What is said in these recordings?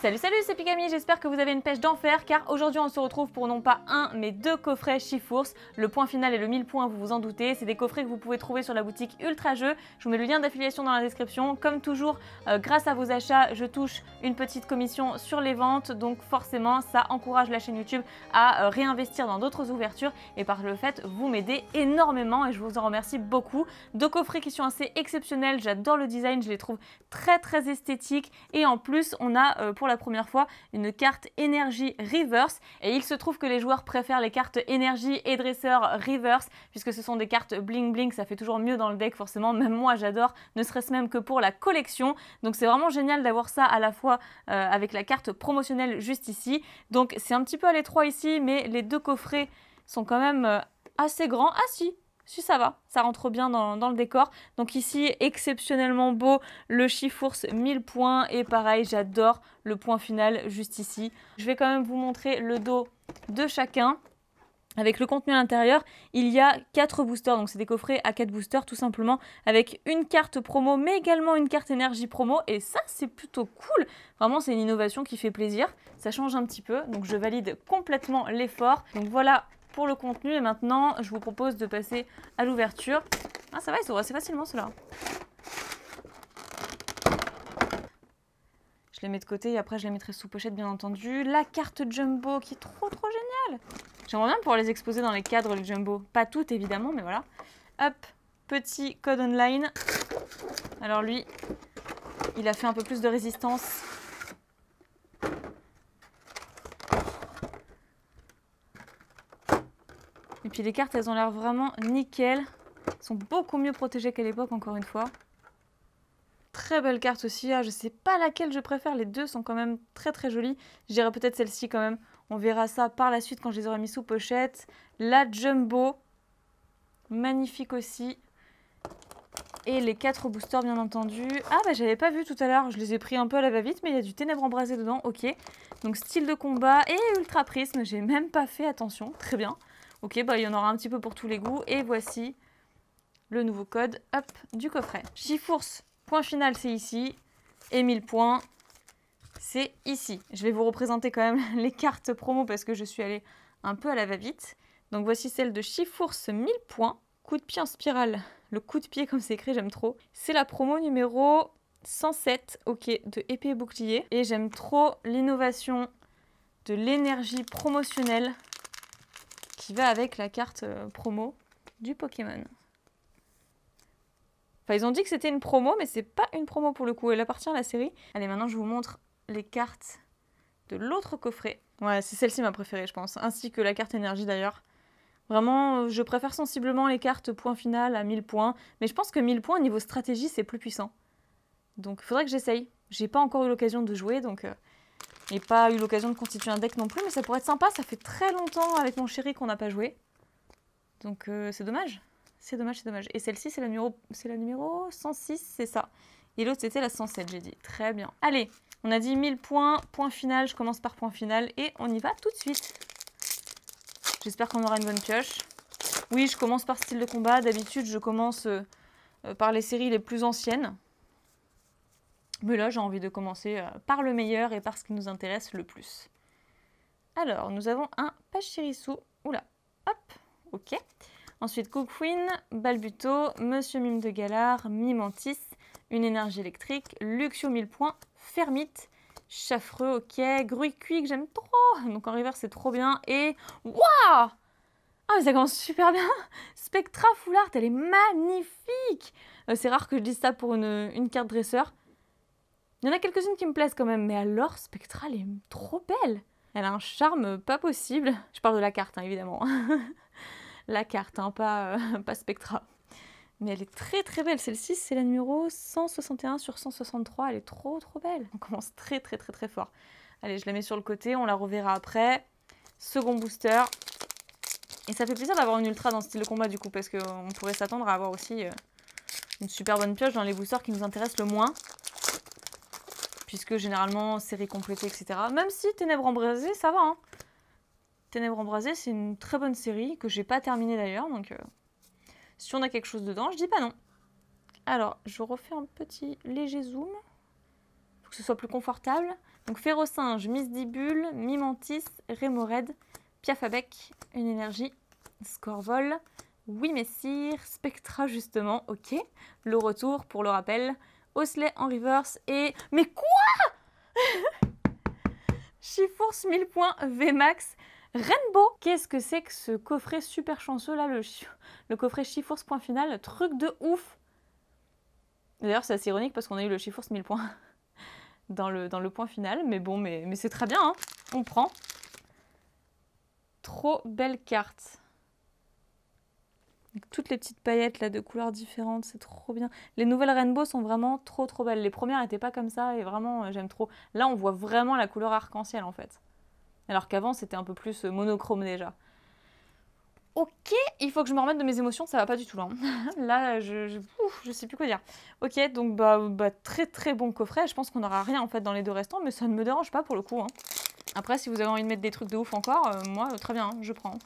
Salut c'est Pikami, j'espère que vous avez une pêche d'enfer car aujourd'hui on se retrouve pour non pas un mais deux coffrets Chifours. Le point final et le 1000 points, vous vous en doutez, c'est des coffrets que vous pouvez trouver sur la boutique Ultra Jeux. Je vous mets le lien d'affiliation dans la description. Comme toujours, grâce à vos achats, je touche une petite commission sur les ventes, donc forcément ça encourage la chaîne YouTube à réinvestir dans d'autres ouvertures et par le fait vous m'aidez énormément et je vous en remercie beaucoup. Deux coffrets qui sont assez exceptionnels, j'adore le design, je les trouve très esthétiques et en plus on a pour la première fois une carte énergie reverse et il se trouve que les joueurs préfèrent les cartes énergie et dresseur reverse puisque ce sont des cartes bling bling, ça fait toujours mieux dans le deck forcément, même moi j'adore, ne serait-ce même que pour la collection, donc c'est vraiment génial d'avoir ça à la fois avec la carte promotionnelle juste ici. Donc c'est un petit peu à l'étroit ici mais les deux coffrets sont quand même assez grands. Ah si ça va, ça rentre bien dans le décor. Donc ici, exceptionnellement beau, le Chifours 1000 points. Et pareil, j'adore le point final juste ici. Je vais quand même vous montrer le dos de chacun. Avec le contenu à l'intérieur, il y a 4 boosters, donc c'est des coffrets à 4 boosters tout simplement, avec une carte promo, mais également une carte énergie promo, et ça c'est plutôt cool. Vraiment c'est une innovation qui fait plaisir, ça change un petit peu, donc je valide complètement l'effort. Donc voilà pour le contenu, et maintenant je vous propose de passer à l'ouverture. Ah ça va, ils s'ouvrent assez facilement ceux-là. Je les mets de côté et après je les mettrai sous pochette bien entendu. La carte jumbo qui est trop géniale. J'aimerais bien pouvoir les exposer dans les cadres, les jumbo. Pas toutes évidemment, mais voilà. Hop, petit code online. Alors lui, il a fait un peu plus de résistance. Et puis les cartes, elles ont l'air vraiment nickel. Elles sont beaucoup mieux protégées qu'à l'époque, encore une fois. Très belle carte aussi, ah, je sais pas laquelle je préfère, les deux sont quand même très jolies. Je dirais peut-être celle-ci quand même, on verra ça par la suite quand je les aurai mis sous pochette. La jumbo, magnifique aussi. Et les 4 boosters bien entendu. Ah bah j'avais pas vu tout à l'heure, je les ai pris un peu à la va-vite, mais il y a du ténèbre embrasé dedans, ok. Donc style de combat et ultra prisme, j'ai même pas fait attention, très bien. Ok, bah il y en aura un petit peu pour tous les goûts. Et voici le nouveau code, hop, du coffret. Chifours. Point final, c'est ici. Et 1000 points, c'est ici. Je vais vous représenter quand même les cartes promo parce que je suis allée un peu à la va-vite. Donc voici celle de Chifours 1000 points. Coup de pied en spirale. Le coup de pied comme c'est écrit, j'aime trop. C'est la promo numéro 107, ok, de épée et bouclier. Et j'aime trop l'innovation de l'énergie promotionnelle qui va avec la carte promo du Pokémon. Enfin, ils ont dit que c'était une promo, mais c'est pas une promo pour le coup, elle appartient à la série. Allez, maintenant je vous montre les cartes de l'autre coffret. Ouais, c'est celle-ci ma préférée, je pense, ainsi que la carte énergie d'ailleurs. Vraiment, je préfère sensiblement les cartes point final à 1000 points, mais je pense que 1000 points niveau stratégie, c'est plus puissant. Donc il faudrait que j'essaye. J'ai pas encore eu l'occasion de jouer, donc... et pas eu l'occasion de constituer un deck non plus, mais ça pourrait être sympa, ça fait très longtemps avec mon chéri qu'on n'a pas joué. Donc c'est dommage. C'est dommage. Et celle-ci, c'est la numéro 106, c'est ça. Et l'autre, c'était la 107, j'ai dit. Très bien. Allez, on a dit 1000 points, point final. Je commence par point final et on y va tout de suite. J'espère qu'on aura une bonne pioche. Oui, je commence par style de combat. D'habitude, je commence par les séries les plus anciennes. Mais là, j'ai envie de commencer par le meilleur et par ce qui nous intéresse le plus. Alors, nous avons un Pachirisu. Oula, hop, ok. Ensuite, Couquin, Balbuto, Monsieur Mime de Galar, Mimantis, une énergie électrique, Luxio 1000 points, Fermite, Chaffreux, ok, Gruy-Cuit que j'aime trop, donc en river c'est trop bien, et waouh! Ah mais ça commence super bien! Spectra Full Art, elle est magnifique! C'est rare que je dise ça pour une carte dresseur. Il y en a quelques-unes qui me plaisent quand même, mais alors Spectra elle est trop belle! Elle a un charme pas possible. Je parle de la carte, hein, évidemment. La carte, hein, pas Spectra. Mais elle est très belle. Celle-ci, c'est la numéro 161 sur 163. Elle est trop belle. On commence très fort. Allez, je la mets sur le côté. On la reverra après. Second booster. Et ça fait plaisir d'avoir une ultra dans ce style de combat, du coup, parce qu'on pourrait s'attendre à avoir aussi une super bonne pioche dans les boosters qui nous intéressent le moins. Puisque généralement, série complétée, etc. Même si Ténèbres embrasées, ça va, hein. Ténèbres embrasées, c'est une très bonne série que j'ai pas terminée d'ailleurs, donc si on a quelque chose dedans, je dis pas non. Alors, je refais un petit léger zoom, pour que ce soit plus confortable. Donc Ferrosinge, Misdibule, Mimantis, Rémored, Piafabec, une énergie, Scorvol, Wimessir, Spectra justement, ok. Le retour pour le rappel, Osley en reverse et... Mais quoi? Chifours 1000 points, VMAX, Rainbow. Qu'est-ce que c'est que ce coffret super chanceux là, le coffret Chifours point final, truc de ouf. D'ailleurs c'est assez ironique parce qu'on a eu le Chifours 1000 points dans le point final, mais bon, mais c'est très bien, hein. On prend. Trop belle carte. Avec toutes les petites paillettes là de couleurs différentes, c'est trop bien. Les nouvelles Rainbow sont vraiment trop belles. Les premières n'étaient pas comme ça et vraiment j'aime trop. Là on voit vraiment la couleur arc-en-ciel en fait. Alors qu'avant c'était un peu plus monochrome déjà. Ok, il faut que je me remette de mes émotions, ça va pas du tout là. Là je sais plus quoi dire. Ok, donc très bon coffret. Je pense qu'on n'aura rien en fait dans les deux restants, mais ça ne me dérange pas pour le coup, hein. Après si vous avez envie de mettre des trucs de ouf encore, moi très bien, je prends.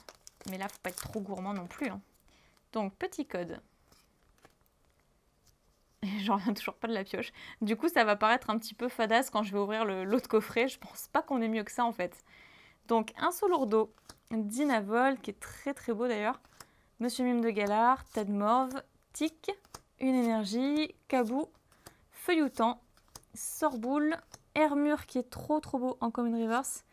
Mais là faut pas être trop gourmand non plus, hein. Donc, petit code. J'en reviens toujours pas de la pioche. Du coup, ça va paraître un petit peu fadasse quand je vais ouvrir l'autre coffret. Je pense pas qu'on est mieux que ça, en fait. Donc, un Solourdo, Dynavol, qui est très beau d'ailleurs. Monsieur Mime de Galard, Tadmorve, Tic, une énergie, Kabou, Feuilloutant, Sorboule, Hermure, qui est trop beau en Common Reverse.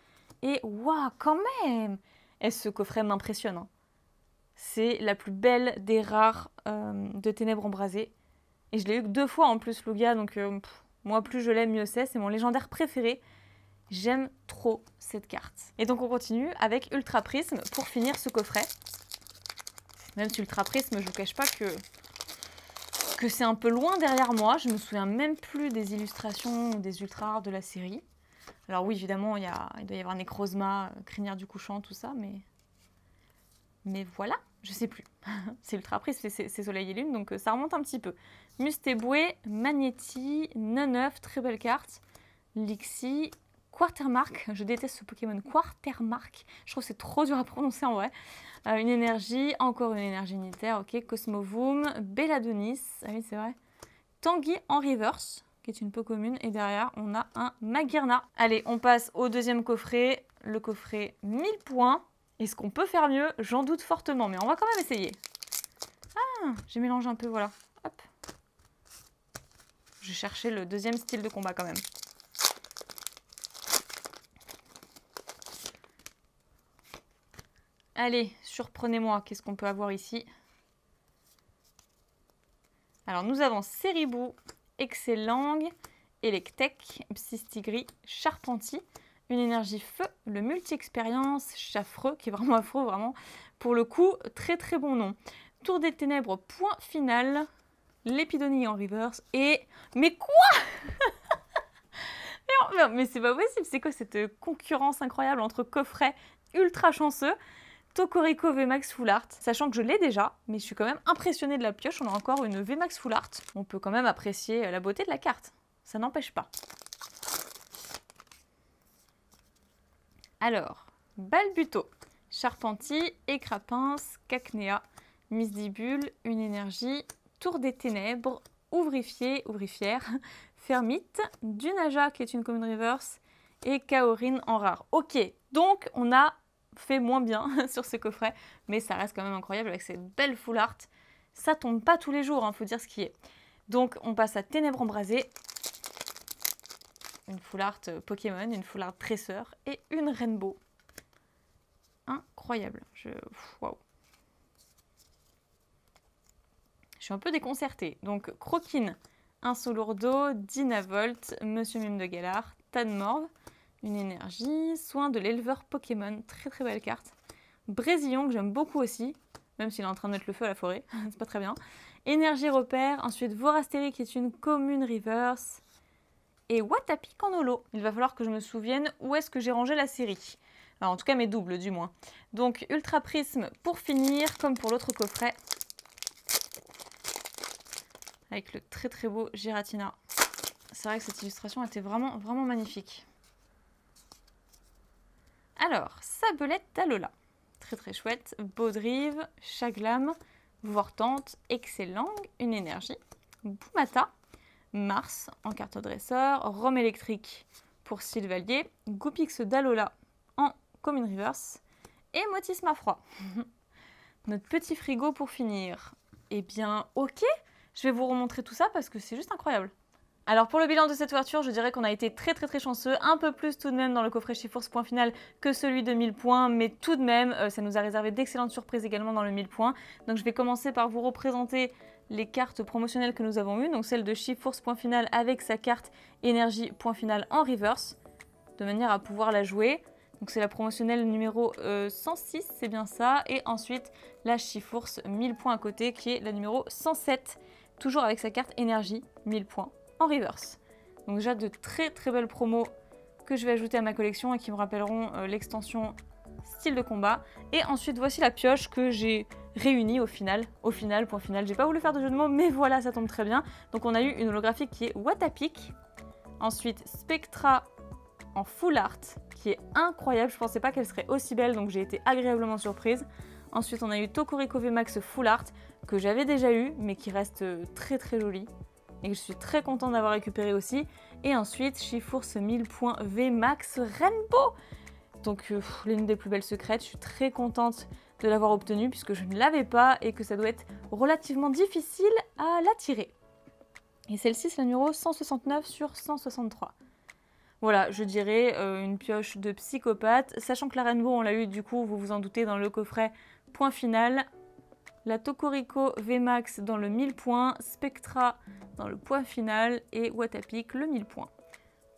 Et, waouh, quand même! Et ce coffret m'impressionne, hein. C'est la plus belle des rares de Ténèbres Embrasées. Et je l'ai eu que 2 fois en plus, Lugia, donc moi plus je l'aime, mieux c'est. C'est mon légendaire préféré. J'aime trop cette carte. Et donc on continue avec Ultra Prisme pour finir ce coffret. Même si Ultra Prisme, je vous cache pas que c'est un peu loin derrière moi. Je me souviens même plus des illustrations des ultra rares de la série. Alors oui, évidemment, il doit y avoir Necrozma, Crinière du Couchant, tout ça, mais voilà. Je sais plus. C'est Ultra Prisme, c'est Soleil et Lune, donc ça remonte un petit peu. Mustéboué, Magnéti, Neneuf, très belle carte. Lixie, Quartermark, je déteste ce Pokémon, Quartermark. Je trouve que c'est trop dur à prononcer en vrai. Une énergie, encore une énergie unitaire, ok. Cosmovoom, Belladonis, ah oui c'est vrai. Tanguy en reverse, qui est une peu commune. Et derrière, on a un Magearna. Allez, on passe au deuxième coffret, le coffret 1000 points. Est-ce qu'on peut faire mieux? J'en doute fortement, mais on va quand même essayer. Ah, j'ai mélangé un peu, voilà. Hop. Je cherchais le deuxième style de combat quand même. Allez, surprenez-moi. Qu'est-ce qu'on peut avoir ici? Alors, nous avons Seribou, Excellang, Electek, Psystigris, Charpentier. Une énergie feu, le multi-expérience, Chaffreux, qui est vraiment affreux, vraiment. Pour le coup, très bon nom. Tour des Ténèbres, point final. L'épidonie en reverse. Et... Mais quoi? Mais c'est pas possible, c'est quoi cette concurrence incroyable entre coffrets ultra chanceux, Tokorico VMAX Full Art, sachant que je l'ai déjà, mais je suis quand même impressionnée de la pioche, on a encore une VMAX Full Art. On peut quand même apprécier la beauté de la carte, ça n'empêche pas. Alors, Balbuto, Charpentier, Écrapince, Cacnea, Misdibule, une énergie, Tour des Ténèbres, Ouvrifier, Ouvrifière, Fermite, Dunaja qui est une common reverse et Kaorin en rare. Ok, donc on a fait moins bien sur ce coffret, mais ça reste quand même incroyable avec cette belle full art. Ça tombe pas tous les jours, hein, faut dire ce qui est. Donc on passe à Ténèbres Embrasées. Une full art Pokémon, une full art Dresseur et une Rainbow. Incroyable. Waouh. Je suis un peu déconcertée. Donc Croquine, un Solourdo, Dynavolt, Monsieur Mime de Galard, Tadmorve, une énergie, Soin de l'éleveur Pokémon, très belle carte. Brésillon que j'aime beaucoup aussi, même s'il est en train de mettre le feu à la forêt, c'est pas très bien. Énergie repère, ensuite Vorastéry qui est une commune reverse. Et Watapic en holo. Il va falloir que je me souvienne où est-ce que j'ai rangé la série. Alors, en tout cas mes doubles du moins. Donc Ultra Prisme pour finir, comme pour l'autre coffret. Avec le très beau Giratina. C'est vrai que cette illustration était vraiment magnifique. Alors, Sabelette d'Alola. Très chouette. Baudrive, Chaglam, Vortante, Excellang, une énergie. Boumata. Mars en carte dresseur, Rome électrique pour Sylvalier, Goupix d'Alola en Commune Reverse et Motis Mafroi. Notre petit frigo pour finir. Eh bien, ok, je vais vous remontrer tout ça parce que c'est juste incroyable. Alors pour le bilan de cette ouverture, je dirais qu'on a été très chanceux, un peu plus tout de même dans le coffret Chiffours point final que celui de 1000 points, mais tout de même, ça nous a réservé d'excellentes surprises également dans le 1000 points. Donc je vais commencer par vous représenter les cartes promotionnelles que nous avons eues, donc celle de Chiffours point final avec sa carte énergie point final en reverse, de manière à pouvoir la jouer. Donc c'est la promotionnelle numéro 106, c'est bien ça, et ensuite la Chiffours 1000 points à côté qui est la numéro 107, toujours avec sa carte énergie 1000 points. En reverse. Donc déjà de très belles promos que je vais ajouter à ma collection et qui me rappelleront l'extension style de combat. Et ensuite voici la pioche que j'ai réunie au final. Point final, j'ai pas voulu faire de jeu de mots, mais voilà, ça tombe très bien. Donc on a eu une holographique qui est Watapic. Ensuite Spectra en full art, qui est incroyable. Je pensais pas qu'elle serait aussi belle, donc j'ai été agréablement surprise. Ensuite on a eu Tokoriko VMAX full art, que j'avais déjà eu, mais qui reste très jolie. Et que je suis très contente d'avoir récupéré aussi. Et ensuite, Chiffours 1000 points VMAX Rainbow. Donc l'une des plus belles secrètes, je suis très contente de l'avoir obtenue puisque je ne l'avais pas et que ça doit être relativement difficile à la tirer. Et celle-ci, c'est la numéro 169 sur 163. Voilà, je dirais une pioche de psychopathe. Sachant que la Rainbow, on l'a eu du coup, vous vous en doutez, dans le coffret point final. La Tokoriko VMAX dans le 1000 points, Spectra dans le point final et Watapic le 1000 points.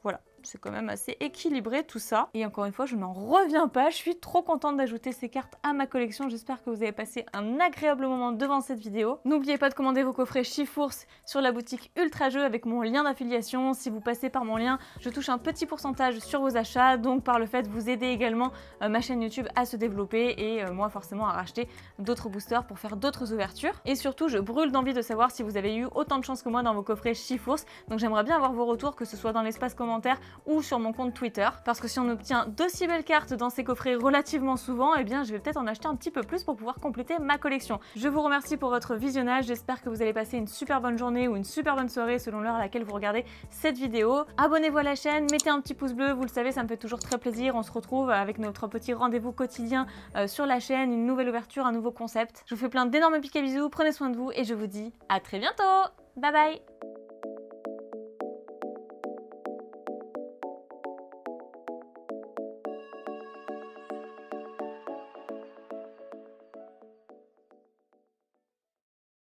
Voilà, c'est quand même assez équilibré tout ça. Et encore une fois, je n'en reviens pas, je suis trop contente d'ajouter ces cartes à ma collection. J'espère que vous avez passé un agréable moment devant cette vidéo. N'oubliez pas de commander vos coffrets Chiffours sur la boutique Ultra Jeux avec mon lien d'affiliation. Si vous passez par mon lien, je touche un petit pourcentage sur vos achats. Donc par le fait, vous aidez également ma chaîne YouTube à se développer et moi forcément à racheter d'autres boosters pour faire d'autres ouvertures. Et surtout, je brûle d'envie de savoir si vous avez eu autant de chance que moi dans vos coffrets Chiffours. Donc j'aimerais bien avoir vos retours, que ce soit dans l'espace commentaire ou sur mon compte Twitter, parce que si on obtient d'aussi belles cartes dans ces coffrets relativement souvent, eh bien je vais peut-être en acheter un petit peu plus pour pouvoir compléter ma collection. Je vous remercie pour votre visionnage, j'espère que vous allez passer une super bonne journée ou une super bonne soirée selon l'heure à laquelle vous regardez cette vidéo. Abonnez-vous à la chaîne, mettez un petit pouce bleu, vous le savez, ça me fait toujours très plaisir. On se retrouve avec notre petit rendez-vous quotidien sur la chaîne, une nouvelle ouverture, un nouveau concept. Je vous fais plein d'énormes pics à bisous, prenez soin de vous et je vous dis à très bientôt. Bye bye.